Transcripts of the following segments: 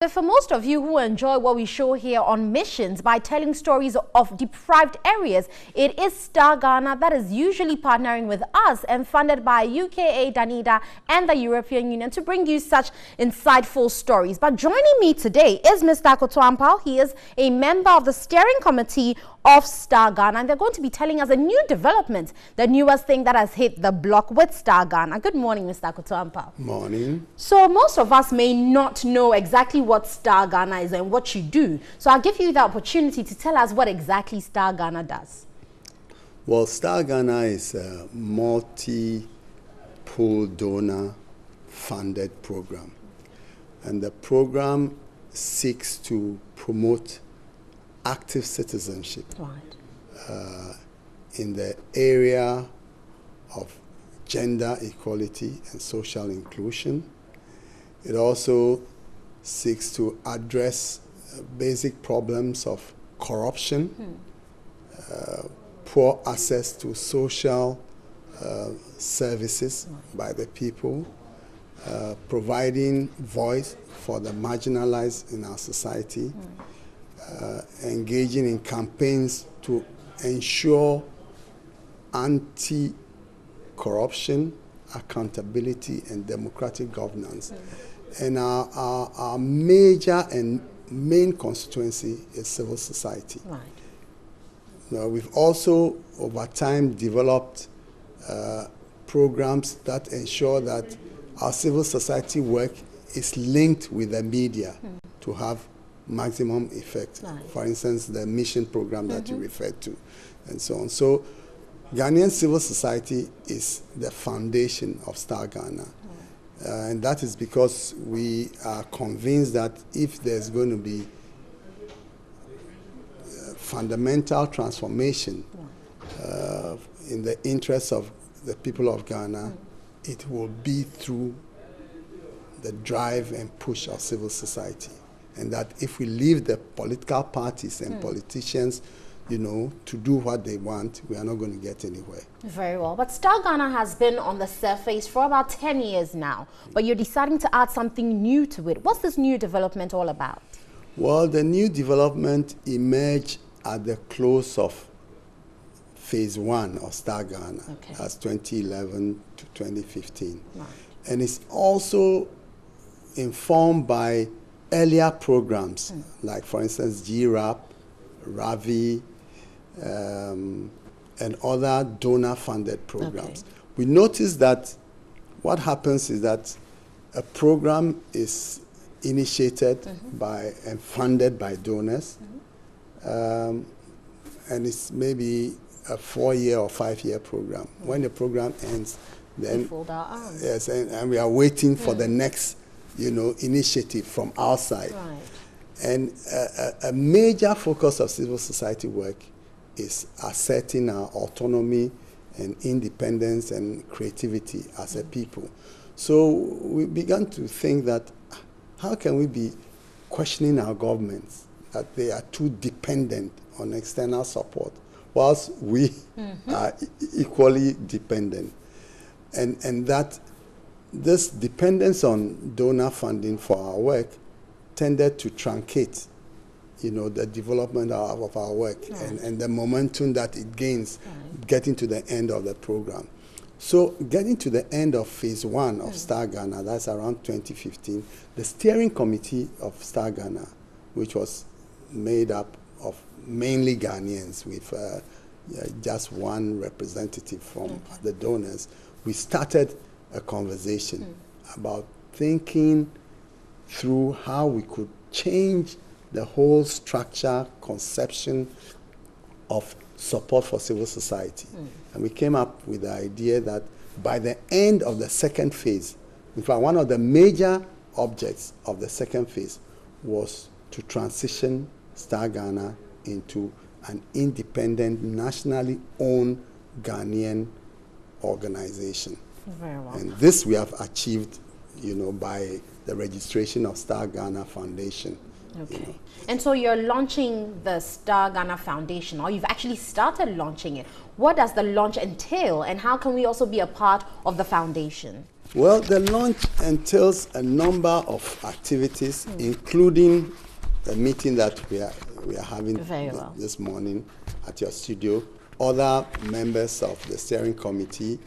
So for most of you who enjoy what we show here on Missions by telling stories of deprived areas, it is Star Ghana that is usually partnering with us and funded by UKA, Danida and the European Union to bring you such insightful stories. But joining me today is Mr. Akoto Ampao. He is a member of the steering committee of Star Ghana, and they're going to be telling us a new development, the newest thing that has hit the block with Star Ghana. Good morning, Mr. Akoto Ampao. Morning. So most of us may not know exactly what Star Ghana is and what you do. So I'll give you the opportunity to tell us what exactly Star Ghana does. Well, Star Ghana is a multi-pool donor funded program. And the program seeks to promote active citizenship in the area of gender equality and social inclusion. It also seeks to address basic problems of corruption, poor access to social services by the people, providing voice for the marginalized in our society, engaging in campaigns to ensure anti-corruption, accountability, and democratic governance. And our major and main constituency is civil society. Right. Now, we've also, over time, developed programs that ensure that our civil society work is linked with the media to have maximum effect. Right. For instance, the mission program that you referred to, and so on. So, Ghanaian civil society is the foundation of Star Ghana. And that is because we are convinced that if there's going to be fundamental transformation in the interests of the people of Ghana, it will be through the drive and push of civil society. And that if we leave the political parties and politicians, to do what they want, we are not going to get anywhere. Very well. But Star Ghana has been on the surface for about 10 years now, but you're deciding to add something new to it. What's this new development all about? Well, the new development emerged at the close of phase 1 of Star Ghana. Okay. That's 2011 to 2015. Right. And it's also informed by earlier programs, like, for instance, GRAP, Ravi, and other donor-funded programs. Okay. We noticed that what happens is that a program is initiated by and funded by donors, and it's maybe a 4-year or 5-year program. When the program ends, then we fold our arms. Yes, and we are waiting for the next, initiative from our side. Right. And a major focus of civil society work is asserting our autonomy and independence and creativity as a people. So we began to think that how can we be questioning our governments that they are too dependent on external support, whilst we are equally dependent. And that this dependence on donor funding for our work tended to truncate, the development of our work and the momentum that it gains getting to the end of the program. So getting to the end of phase 1 of Star Ghana, that's around 2015, the steering committee of Star Ghana, which was made up of mainly Ghanaians with just one representative from the donors, we started a conversation about thinking through how we could change the whole structure, conception of support for civil society. And we came up with the idea that by the end of the second phase, in fact, one of the major objects of the second phase was to transition Star Ghana into an independent, nationally owned Ghanaian organization. Very well. And this we have achieved, by the registration of Star Ghana Foundation. Okay. And so you're launching the Star Ghana Foundation, or you've actually started launching it. What does the launch entail, and how can we also be a part of the foundation? Well, the launch entails a number of activities, including the meeting that we are having this morning at your studio. Other members of the steering committee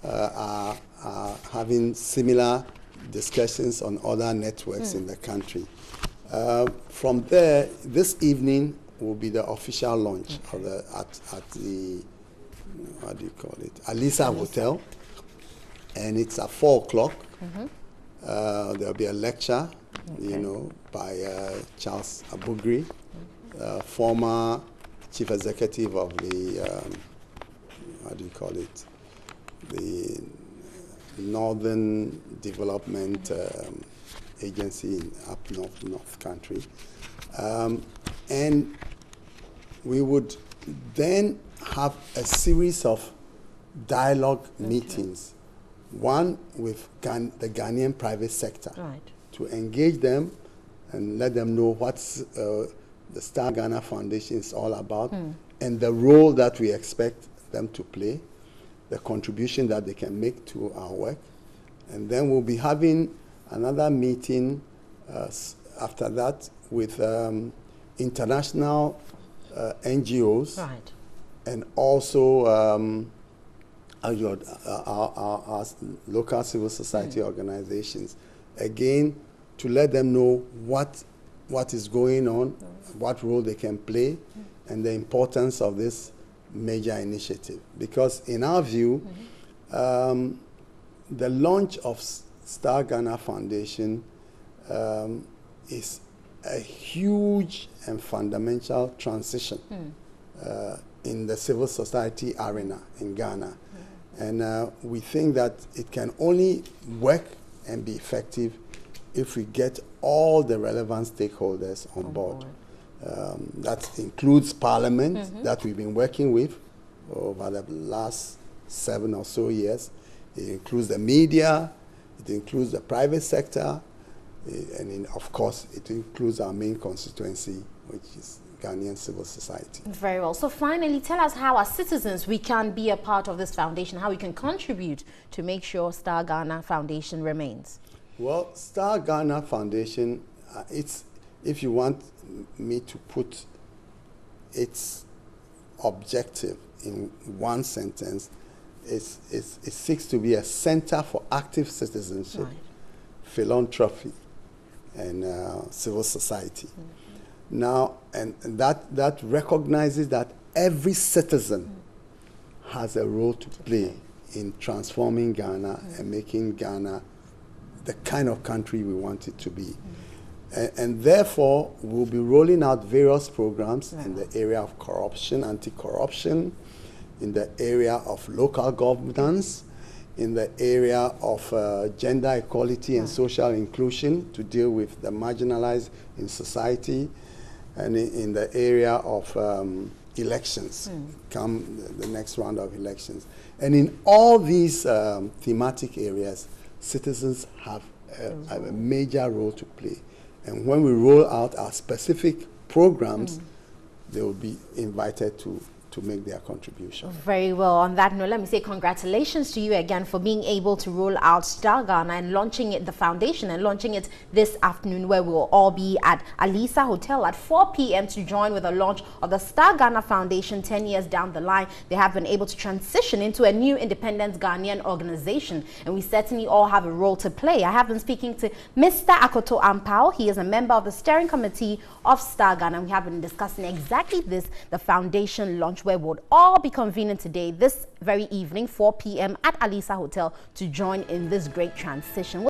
are having similar discussions on other networks in the country. From there, this evening will be the official launch of the at the, what do you call it, Alisa Hotel, and it's at 4 o'clock. There'll be a lecture, by Charles Abugri, former chief executive of the what do you call it, the Northern Development Agency in up north country, and we would then have a series of dialogue meetings, one with the Ghanaian private sector, to engage them and let them know what's the Star Ghana Foundation is all about, and the role that we expect them to play, the contribution that they can make to our work. And then we'll be having another meeting after that with international NGOs, and also our local civil society organizations, again, to let them know what is going on, what role they can play, and the importance of this major initiative. Because in our view, the launch of Star Ghana Foundation is a huge and fundamental transition in the civil society arena in Ghana. And we think that it can only work and be effective if we get all the relevant stakeholders on board. That includes Parliament, that we've been working with over the last 7 or so years. It includes the media, it includes the private sector, and of course, it includes our main constituency, which is Ghanaian civil society. Very well. So finally, tell us how as citizens we can be a part of this foundation, how we can contribute to make sure Star Ghana Foundation remains. Well, Star Ghana Foundation, if you want me to put its objective in one sentence, it seeks to be a center for active citizenship, philanthropy, and civil society. Now, and that recognizes that every citizen has a role to play in transforming Ghana and making Ghana the kind of country we want it to be. And therefore, we'll be rolling out various programs in the area of corruption, anti-corruption, in the area of local governance, in the area of gender equality and social inclusion to deal with the marginalized in society, and in the area of elections, come the next round of elections. And in all these thematic areas, citizens have a major role to play. And when we roll out our specific programs, they will be invited to make their contribution. Very well. On that note, let me say congratulations to you again for being able to roll out Star Ghana and launching it, the foundation, and launching it this afternoon, where we will all be at Alisa Hotel at 4 p.m. to join with the launch of the Star Ghana Foundation. 10 years down the line, they have been able to transition into a new independent Ghanaian organization, and we certainly all have a role to play. I have been speaking to Mr. Akoto Ampao. He is a member of the steering committee of Star Ghana. We have been discussing exactly this, the foundation launch, where we'll all be convening today, this very evening, 4 p.m. at Alisa Hotel, to join in this great transition.